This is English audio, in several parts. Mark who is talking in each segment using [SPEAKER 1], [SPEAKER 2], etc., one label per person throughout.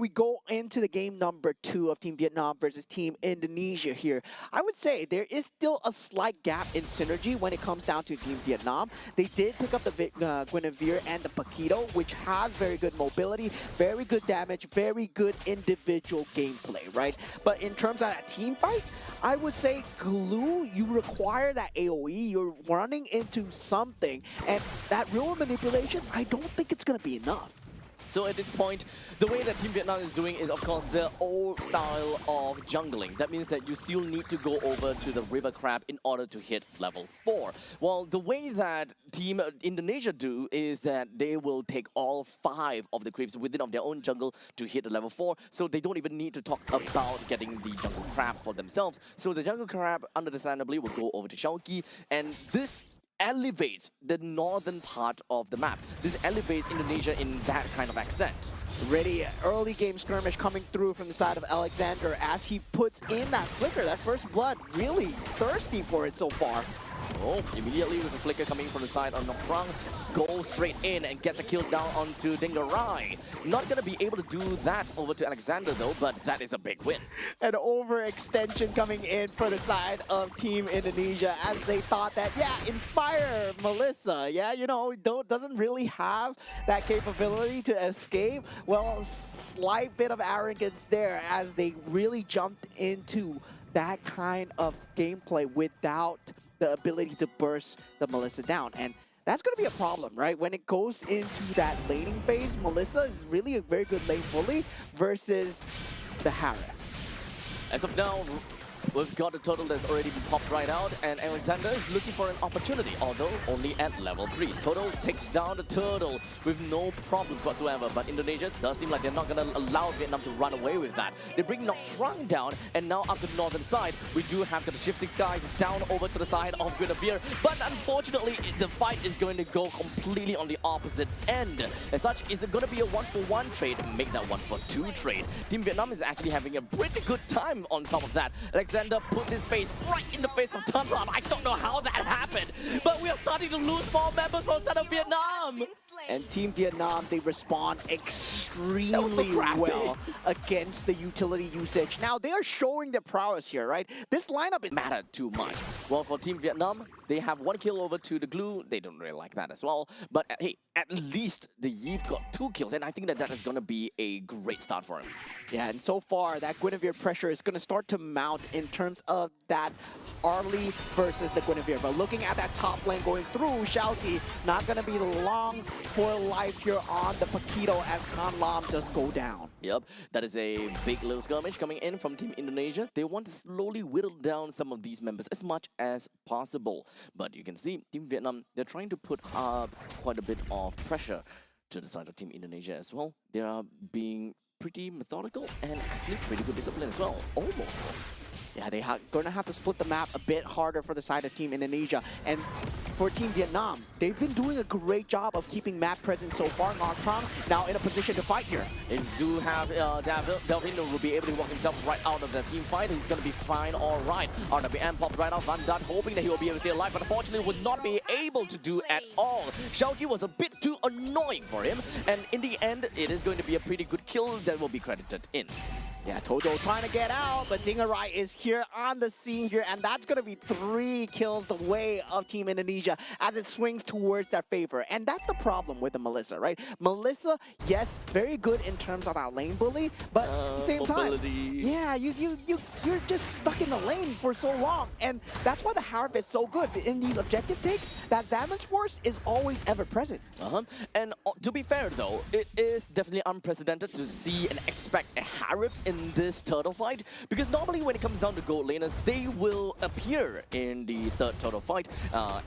[SPEAKER 1] we go into the game number 2 of Team Vietnam versus Team Indonesia here, I would say there is still a slight gap in synergy when it comes down to Team Vietnam. They did pick up the Guinevere and the Paquito, which has very good mobility, very good damage, very good individual gameplay, right? But in terms of that team fight, I would say Glue, you require that AoE, you're running into something, and that real manipulation, I don't think it's going to be enough.
[SPEAKER 2] So at this point, the way that Team Vietnam is doing is, of course, the old style of jungling. That means that you still need to go over to the River Crab in order to hit level 4. Well, the way that Team Indonesia do is that they will take all 5 of the creeps within of their own jungle to hit the level 4, so they don't even need to talk about getting the jungle crab for themselves. So the jungle crab, understandably, will go over to Shaoki, and this elevates the northern part of the map. This elevates Indonesia in that kind of extent.
[SPEAKER 1] Ready, early game skirmish coming through from the side of Alexander as he puts in that flicker, that first blood, really thirsty for it so far.
[SPEAKER 2] Oh, immediately with a flicker coming from the side on Nokrang, goes straight in and gets a kill down onto Dingarai. Not going to be able to do that over to Alexander though, but that is a big win.
[SPEAKER 1] An overextension coming in for the side of Team Indonesia as they thought that, yeah, Inspire Melissa, yeah, you know, doesn't really have that capability to escape. Well, slight bit of arrogance there as they really jumped into that kind of gameplay without the ability to burst the Melissa down. And that's going to be a problem, right? When it goes into that laning phase, Melissa is really a very good lane bully versus the Harith.
[SPEAKER 2] As of now, we've got a turtle that's already been popped right out, and Alexander is looking for an opportunity, although only at level 3. Turtle takes down the turtle with no problems whatsoever, but Indonesia does seem like they're not going to allow Vietnam to run away with that. They bring Noctrang down, and now up to the northern side, we do have the Shifting Skies down over to the side of Guinevere, but unfortunately, the fight is going to go completely on the opposite end. As such, is it going to be a 1-for-1 trade? Make that 1-for-2 trade. Team Vietnam is actually having a pretty good time on top of that. Alexander puts his face right in the face of Tunram. I don't know how that happened, but we are starting to lose more members from Southern Vietnam.
[SPEAKER 1] And Team Vietnam, they respond extremely well against the utility usage. Now, they are showing their prowess here, right? This lineup is
[SPEAKER 2] matter too much. Well, for Team Vietnam, they have 1 kill over to the Glue. They don't really like that as well. But hey, at least the Yeeve got 2 kills, and I think that that is going to be a great start for him.
[SPEAKER 1] Yeah, and so far, that Guinevere pressure is going to start to mount in terms of that Arlie versus the Guinevere. But looking at that top lane going through, Shouty, not going to be long for life here on the Paquito as Khan Lam does go down.
[SPEAKER 2] Yep, that is a big little skirmish coming in from Team Indonesia. They want to slowly whittle down some of these members as much as possible. But you can see Team Vietnam, they're trying to put up quite a bit of pressure to the side of Team Indonesia as well. They are being pretty methodical and actually pretty good discipline as well, almost.
[SPEAKER 1] Yeah, they are going to have to split the map a bit harder for the side of Team Indonesia. And for Team Vietnam, they've been doing a great job of keeping map presence so far. Noctrang now in a position to fight here.
[SPEAKER 2] They do have Delvin will be able to walk himself right out of the team fight. He's going to be fine, all right. RWM popped right out. Van Dut hoping that he will be able to stay alive, but unfortunately would not be able to do at all. Xiaoqi was a bit too annoying for him, and in the end, it is going to be a pretty good kill that will be credited in.
[SPEAKER 1] Yeah, Toto trying to get out, but Dingarai is here on the scene here, and that's going to be 3 kills the way of Team Indonesia as it swings towards their favor. And that's the problem with the Melissa, right? Melissa, yes, very good in terms of that lane bully, but at the same time, yeah, you're just stuck in the lane for so long. And that's why the Harith is so good. In these objective takes, that Zaman's Force is always ever present.
[SPEAKER 2] And to be fair though, it is definitely unprecedented to see and expect a Harith in this turtle fight, because normally when it comes down to gold laners, they will appear in the third turtle fight,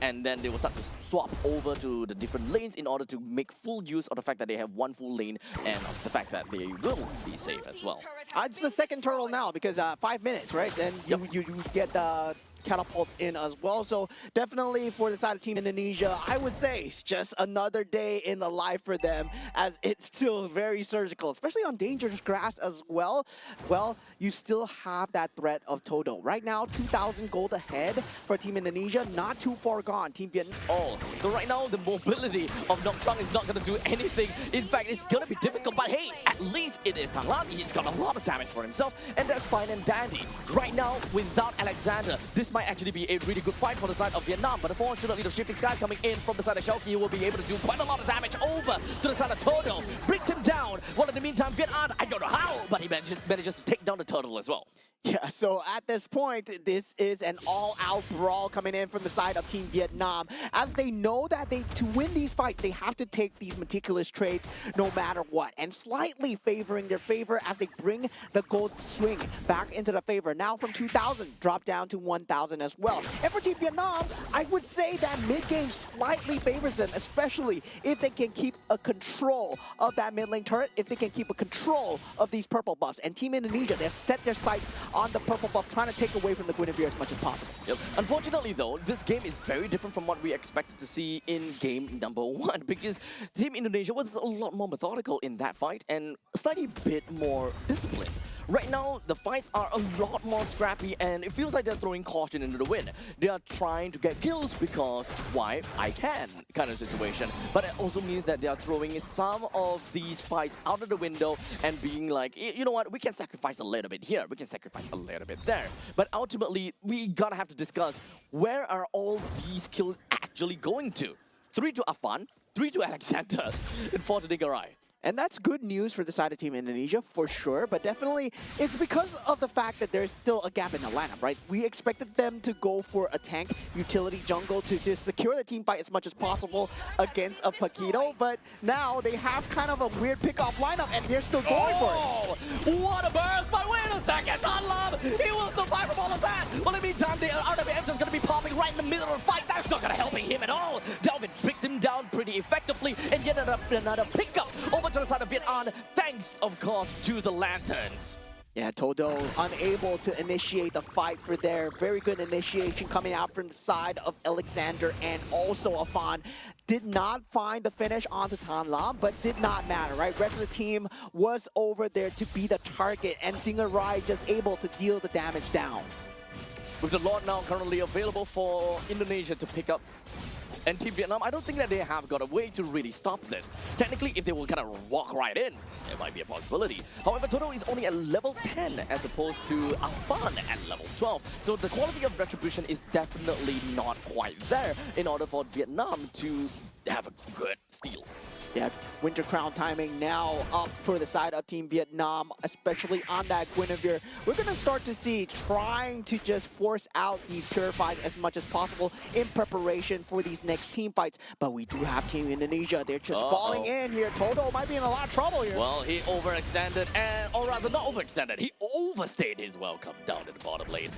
[SPEAKER 2] and then they will start to swap over to the different lanes in order to make full use of the fact that they have 1 full lane and of the fact that they will be safe as well.
[SPEAKER 1] It's the second turtle now because 5 minutes, right? Then you get catapults in as well. So definitely for the side of Team Indonesia, I would say it's just another day in the life for them, as it's still very surgical, especially on dangerous grass as well. Well, you still have that threat of Toto. Right now, 2,000 gold ahead for Team Indonesia, not too far gone. Team Vietnam.
[SPEAKER 2] Oh, so right now the mobility of Nocturne is not going to do anything. In fact, it's going to be difficult, but hey, at least it is Tanglan. He's got a lot of damage for himself, and that's fine and dandy. Right now, without Alexander, this might actually be a really good fight for the side of Vietnam, but unfortunately, the Shifting Sky coming in from the side of Shelky will be able to do quite a lot of damage over to the side of Toto. Brings him down, while in the meantime, Vietnam, I don't know how, but he manages to take down the turtle as well.
[SPEAKER 1] Yeah, so at this point, this is an all-out brawl coming in from the side of Team Vietnam, as they know that to win these fights, they have to take these meticulous trades no matter what, and slightly favoring their favor as they bring the gold swing back into the favor. Now from 2,000, drop down to 1,000 as well. And for Team Vietnam, I would say that mid-game slightly favors them, especially if they can keep a control of that mid-lane turret, if they can keep a control of these purple buffs. And Team Indonesia, they've set their sights on the purple buff, trying to take away from the Guinevere as much as possible.
[SPEAKER 2] Yep. Unfortunately though, this game is very different from what we expected to see in game number 1, because Team Indonesia was a lot more methodical in that fight and a slightly bit more disciplined. Right now, the fights are a lot more scrappy, and it feels like they're throwing caution into the wind. They are trying to get kills because, why? I can, kind of situation. But it also means that they are throwing some of these fights out of the window and being like, you know what, we can sacrifice a little bit here, we can sacrifice a little bit there. But ultimately, we gotta have to discuss, where are all these kills actually going to? 3 to Afan, 3 to Alexander, and 4 to Dingarai.
[SPEAKER 1] And that's good news for the side of Team Indonesia, for sure, but definitely it's because of the fact that there's still a gap in the lineup, right? We expected them to go for a tank utility jungle to just secure the team fight as much as possible against a Paquito, but now they have kind of a weird pick-off lineup and they're still going for it.
[SPEAKER 2] What a burst, but wait a second, Sunlove, he will survive from all of that. Well, in the meantime, the RWM is going to be popping right in the middle of the fight. That's not going to help him at all. Delvin picks him down pretty effectively and yet another pickup over to the side of Vietnam, thanks, of course, to the Lanterns.
[SPEAKER 1] Yeah, Todo unable to initiate the fight for their very good initiation coming out from the side of Alexander, and also Afan did not find the finish onto Tan Lam, but did not matter, right? Rest of the team was over there to be the target, and Dingarai just able to deal the damage down.
[SPEAKER 2] With the Lord now currently available for Indonesia to pick up, and Team Vietnam, I don't think that they have got a way to really stop this. Technically, if they will kind of walk right in, it might be a possibility. However, Toto is only at level 10 as opposed to Afan at level 12. So the quality of retribution is definitely not quite there in order for Vietnam to have a good steal.
[SPEAKER 1] Yeah, Winter Crown timing now up for the side of Team Vietnam, especially on that Guinevere. We're going to start to see trying to just force out these Purifies as much as possible in preparation for these next team fights. But we do have Team Indonesia. They're just falling in here. Toto might be in a lot of trouble here.
[SPEAKER 2] Well, he overextended, or rather not overextended. He overstayed his welcome down in the bottom lane.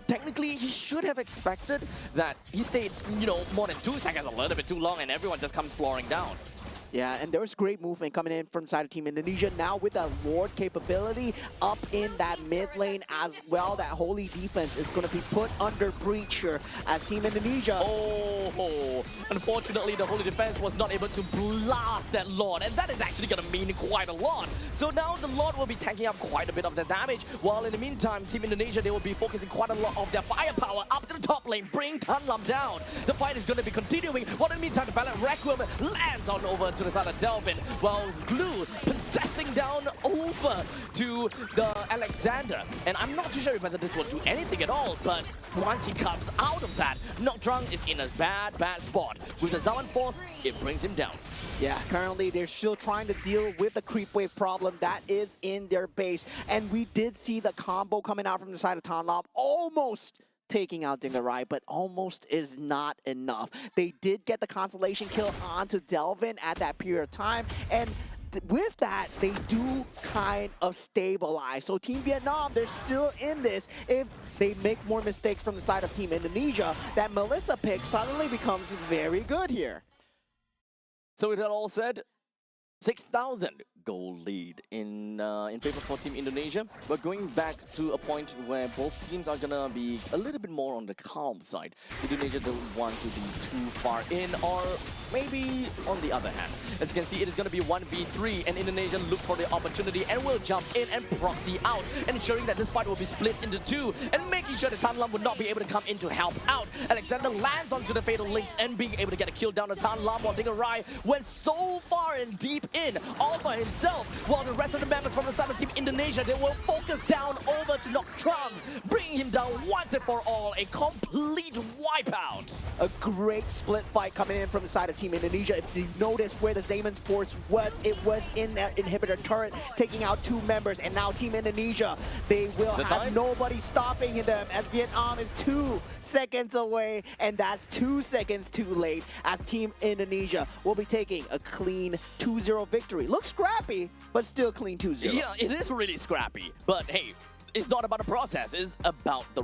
[SPEAKER 2] Technically, he should have expected that he stayed, you know, more than 2 seconds, a little bit too long, and everyone just comes flooring down.
[SPEAKER 1] Yeah, and there was great movement coming in from the side of Team Indonesia. Now with that Lord capability up in that mid lane as well, that Holy defense is going to be put under breach here as Team Indonesia.
[SPEAKER 2] Oh, unfortunately the Holy defense was not able to blast that Lord, and that is actually going to mean quite a lot. So now the Lord will be tanking up quite a bit of the damage, while in the meantime, Team Indonesia, they will be focusing quite a lot of their firepower up to the top lane, bring Tan Lam down. The fight is going to be continuing, while in the meantime, the Valiant Requiem lands on over to the side of Delvin, while Blue possessing down over to the Alexander. And I'm not too sure whether this will do anything at all, but once he comes out of that, Nocturne is in a bad spot. With the Zaman Force, it brings him down.
[SPEAKER 1] Yeah, currently they're still trying to deal with the creep wave problem that is in their base. And we did see the combo coming out from the side of Tan Lam, almost taking out Dingarai, but almost is not enough. They did get the consolation kill onto Delvin at that period of time, and with that, they do kind of stabilize. So Team Vietnam, they're still in this. If they make more mistakes from the side of Team Indonesia, that Melissa pick suddenly becomes very good here.
[SPEAKER 2] So with that all said, 6,000 goal lead in favor for Team Indonesia. But going back to a point where both teams are gonna be a little bit more on the calm side. Indonesia don't want to be too far in, or maybe on the other hand. As you can see, it is gonna be 1v3, and Indonesia looks for the opportunity and will jump in and proxy out, ensuring that this fight will be split into two, and making sure that Tan Lam would not be able to come in to help out. Alexander lands onto the fatal links and being able to get a kill down on Tan Lam, while Dingarai went so far and deep in all by himself, while the rest of the members from the side of Team Indonesia, they will focus down over to knock Trung, bringing him down once and for all, a complete wipeout.
[SPEAKER 1] A great split fight coming in from the side of Team Indonesia. If you notice where the Zayman's force was, it was in that inhibitor turret, taking out 2 members, and now Team Indonesia, they will have nobody stopping them, as Vietnam is 2 seconds away, and that's 2 seconds too late, as Team Indonesia will be taking a clean 2-0 victory. Looks scrappy, but still clean 2-0.
[SPEAKER 2] Yeah, it is really scrappy, but hey, it's not about the process, it's about the